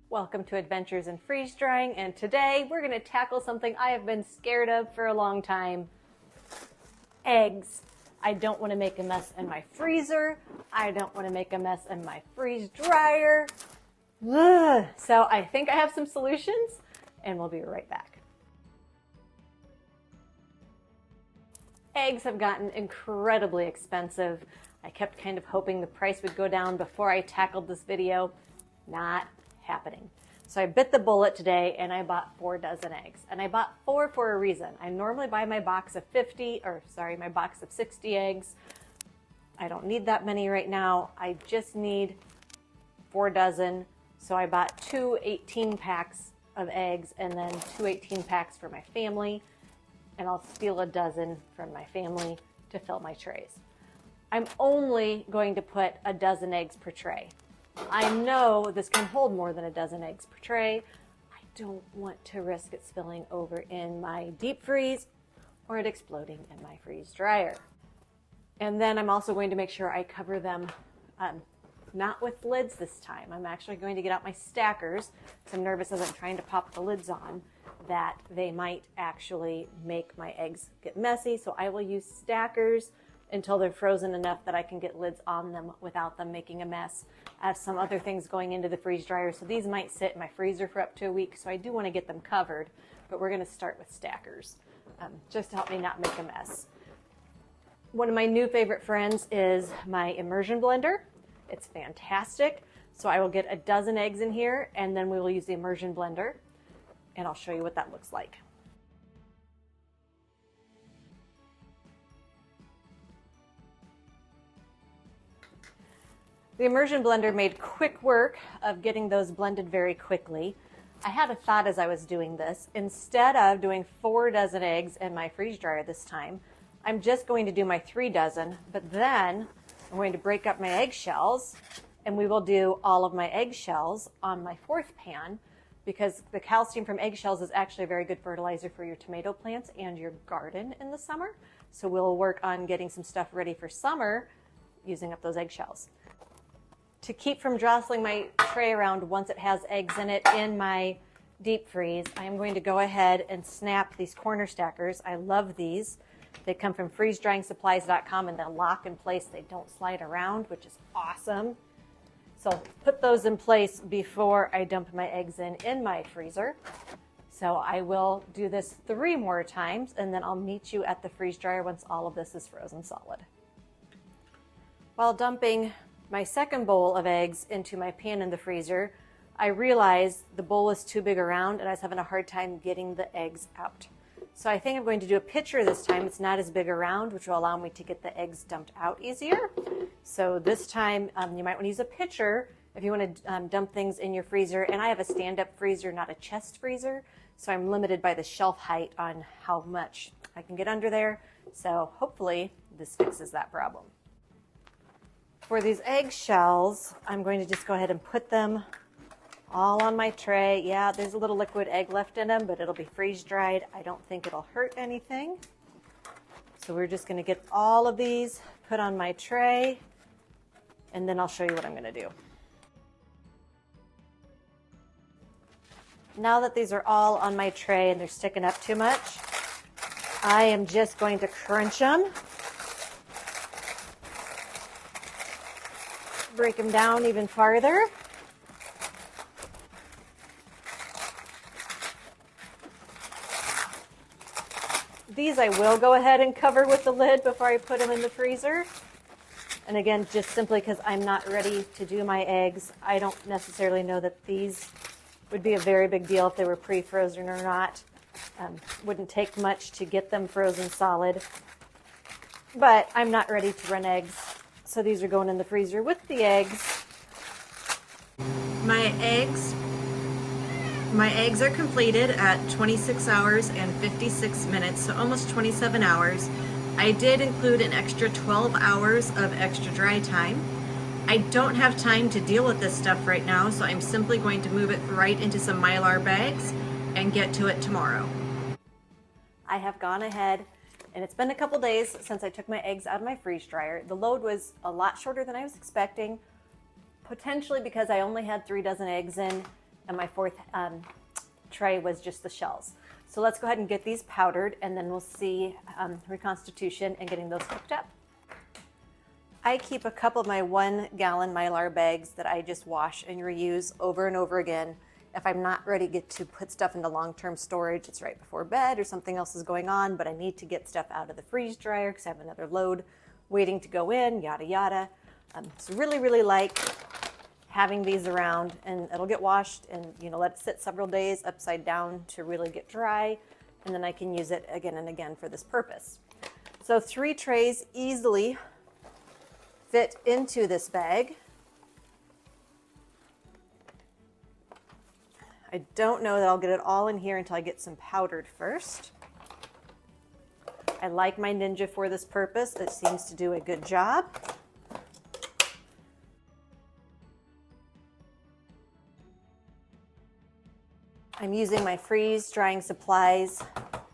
Welcome to Adventures in Freeze Drying, and today we're going to tackle something I have been scared of for a long time. Eggs. I don't want to make a mess in my freezer. I don't want to make a mess in my freeze dryer. Ugh. So I think I have some solutions, and we'll be right back. Eggs have gotten incredibly expensive. I kept kind of hoping the price would go down before I tackled this video. Not happening. So I bit the bullet today and I bought 4 dozen eggs. And I bought 4 for a reason. I normally buy my box of 60 eggs. I don't need that many right now. I just need 4 dozen. So I bought 2 18-packs of eggs and then 2 18-packs for my family. And I'll steal a dozen from my family to fill my trays. I'm only going to put a dozen eggs per tray. I know this can hold more than a dozen eggs per tray. I don't want to risk it spilling over in my deep freeze or it exploding in my freeze dryer. And then I'm also going to make sure I cover them not with lids this time. I'm actually going to get out my stackers because I'm nervous as I'm trying to pop the lids on that they might actually make my eggs get messy. So I will use stackers until they're frozen enough that I can get lids on them without them making a mess. I have some other things going into the freeze dryer, so these might sit in my freezer for up to a week, so I do want to get them covered, but we're going to start with stackers, just to help me not make a mess. One of my new favorite friends is my immersion blender. It's fantastic, so I will get a dozen eggs in here, and then we will use the immersion blender, and I'll show you what that looks like. The immersion blender made quick work of getting those blended very quickly. I had a thought as I was doing this. Instead of doing 4 dozen eggs in my freeze dryer this time, I'm just going to do my 3 dozen, but then I'm going to break up my eggshells and we will do all of my eggshells on my 4th pan because the calcium from eggshells is actually a very good fertilizer for your tomato plants and your garden in the summer. So we'll work on getting some stuff ready for summer using up those eggshells. To keep from jostling my tray around once it has eggs in it in my deep freeze, I am going to go ahead and snap these corner stackers. I love these. They come from freezedryingsupplies.com and they'll lock in place. They don't slide around, which is awesome. So I'll put those in place before I dump my eggs in my freezer. So I will do this 3 more times and then I'll meet you at the freeze dryer once all of this is frozen solid. While dumping my second bowl of eggs into my pan in the freezer, I realized the bowl is too big around and I was having a hard time getting the eggs out. So I think I'm going to do a pitcher this time. It's not as big around, which will allow me to get the eggs dumped out easier. So this time you might want to use a pitcher if you want to dump things in your freezer. And I have a stand-up freezer, not a chest freezer. So I'm limited by the shelf height on how much I can get under there. So hopefully this fixes that problem. For these eggshells, I'm going to just go ahead and put them all on my tray. Yeah, there's a little liquid egg left in them, but it'll be freeze dried. I don't think it'll hurt anything. So we're just going to get all of these put on my tray, and then I'll show you what I'm going to do. Now that these are all on my tray and they're sticking up too much, I am just going to crunch them. Break them down even farther. These I will go ahead and cover with the lid before I put them in the freezer. And again, just simply because I'm not ready to do my eggs, I don't necessarily know that these would be a very big deal if they were pre-frozen or not. Wouldn't take much to get them frozen solid. But I'm not ready to run eggs. So these are going in the freezer with the eggs. My eggs are completed at 26 hours and 56 minutes, so almost 27 hours. I did include an extra 12 hours of extra dry time. I don't have time to deal with this stuff right now, so I'm simply going to move it right into some Mylar bags and get to it tomorrow. I have gone ahead and it's been a couple days since I took my eggs out of my freeze dryer. The load was a lot shorter than I was expecting, potentially because I only had 3 dozen eggs in and my fourth tray was just the shells. So let's go ahead and get these powdered, and then we'll see reconstitution and getting those cooked up. I keep a couple of my 1 gallon Mylar bags that I just wash and reuse over and over again. If I'm not ready to put stuff into long-term storage, it's right before bed or something else is going on, but I need to get stuff out of the freeze dryer because I have another load waiting to go in, yada yada. So really like having these around, and it'll get washed and let it sit several days upside down to really get dry, and then I can use it again and again for this purpose. So 3 trays easily fit into this bag. I don't know that I'll get it all in here until I get some powdered first. I like my Ninja for this purpose. It seems to do a good job. I'm using my freeze drying supplies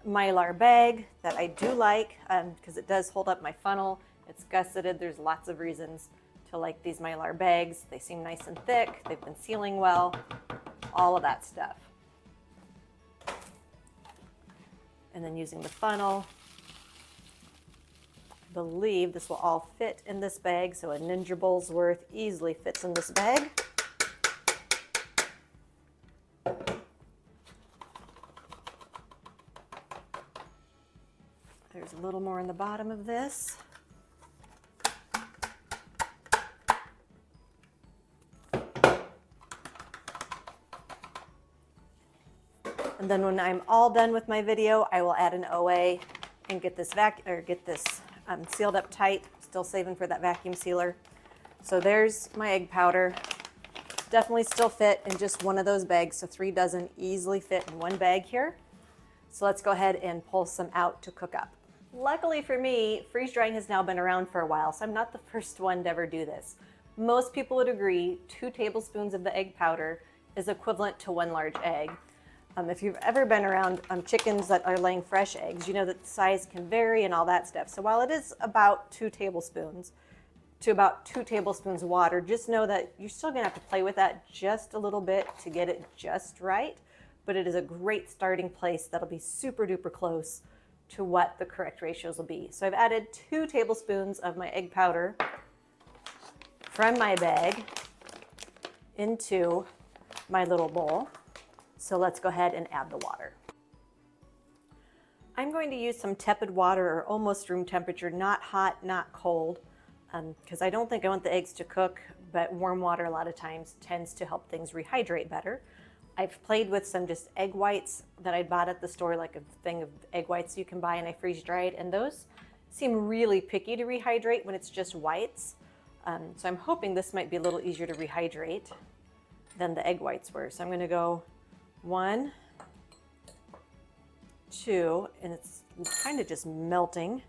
Mylar bag that I do like because it does hold up my funnel. It's gusseted. There's lots of reasons to like these Mylar bags. They seem nice and thick. They've been sealing well, all of that stuff. And then using the funnel, I believe this will all fit in this bag. So a Ninja bowl's worth easily fits in this bag. There's a little more in the bottom of this. And then when I'm all done with my video, I will add an OA and get this sealed up tight. Still saving for that vacuum sealer. So there's my egg powder. Definitely still fit in just one of those bags. So 3 dozen easily fit in one bag here. So let's go ahead and pull some out to cook up. Luckily for me, freeze drying has now been around for a while, so I'm not the first one to ever do this. Most people would agree 2 tablespoons of the egg powder is equivalent to 1 large egg. If you've ever been around chickens that are laying fresh eggs, you know that the size can vary and all that stuff. So while it is about 2 tablespoons to about 2 tablespoons of water, just know that you're still gonna have to play with that just a little bit to get it just right. But it is a great starting place that'll be super duper close to what the correct ratios will be. So I've added 2 tablespoons of my egg powder from my bag into my little bowl. So let's go ahead and add the water. I'm going to use some tepid water or almost room temperature, not hot, not cold, because I don't think I want the eggs to cook, but warm water a lot of times tends to help things rehydrate better. I've played with some just egg whites that I bought at the store, like a thing of egg whites you can buy, and I freeze dried, and those seem really picky to rehydrate when it's just whites. So I'm hoping this might be a little easier to rehydrate than the egg whites were. So I'm gonna go 1, 2, and it's kind of just melting.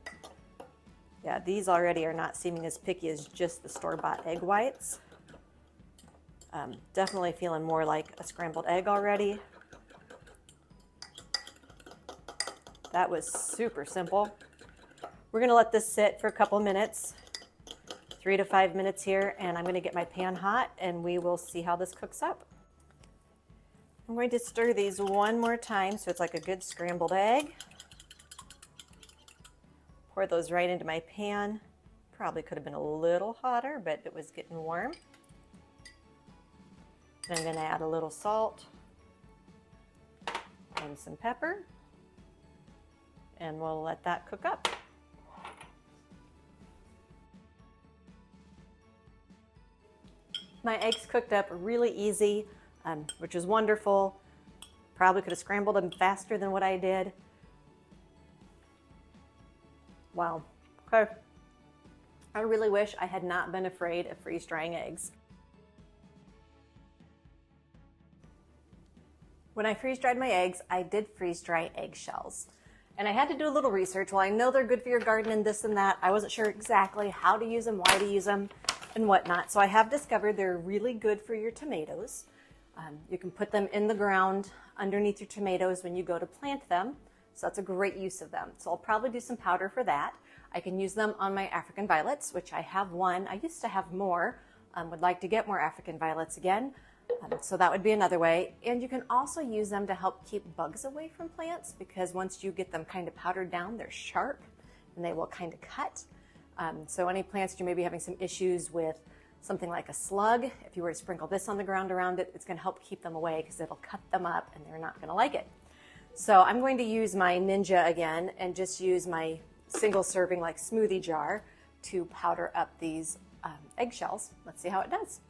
Yeah, these already are not seeming as picky as just the store-bought egg whites. Definitely feeling more like a scrambled egg already. That was super simple. We're gonna let this sit for a couple minutes, 3 to 5 minutes here, and I'm gonna get my pan hot and we will see how this cooks up. I'm going to stir these one more time so it's like a good scrambled egg. Pour those right into my pan. Probably could have been a little hotter, but it was getting warm. Then I'm going to add a little salt and some pepper, and we'll let that cook up. My eggs cooked up really easy, which is wonderful. Probably could have scrambled them faster than what I did. Wow. Okay. I really wish I had not been afraid of freeze drying eggs. When I freeze dried my eggs, I did freeze dry eggshells. And I had to do a little research. Well, I know they're good for your garden and this and that. I wasn't sure exactly how to use them, why to use them, and whatnot. So I have discovered they're really good for your tomatoes. You can put them in the ground underneath your tomatoes when you go to plant them. So that's a great use of them. So I'll probably do some powder for that. I can use them on my African violets, which I have one. I used to have more. Would like to get more African violets again. So that would be another way. And you can also use them to help keep bugs away from plants, because once you get them kind of powdered down, they're sharp and they will kind of cut. So any plants you may be having some issues with, something like a slug, if you were to sprinkle this on the ground around it, it's going to help keep them away because it'll cut them up and they're not going to like it. So I'm going to use my Ninja again and just use my single serving like smoothie jar to powder up these eggshells. Let's see how it does.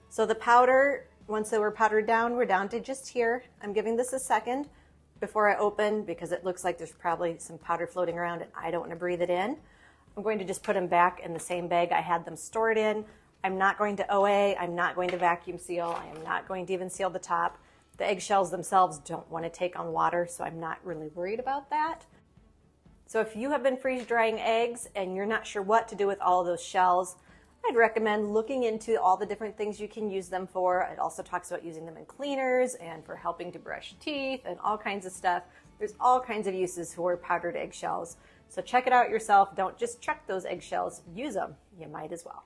So the powder, once they were powdered down, we're down to just here. I'm giving this a second before I open because it looks like there's probably some powder floating around and I don't want to breathe it in. I'm going to just put them back in the same bag I had them stored in. I'm not going to OA, I'm not going to vacuum seal, I am not going to even seal the top. The eggshells themselves don't want to take on water, so I'm not really worried about that. So if you have been freeze drying eggs and you're not sure what to do with all of those shells, I'd recommend looking into all the different things you can use them for. It also talks about using them in cleaners and for helping to brush teeth and all kinds of stuff. There's all kinds of uses for powdered eggshells. So check it out yourself. Don't just chuck those eggshells. Use them. You might as well.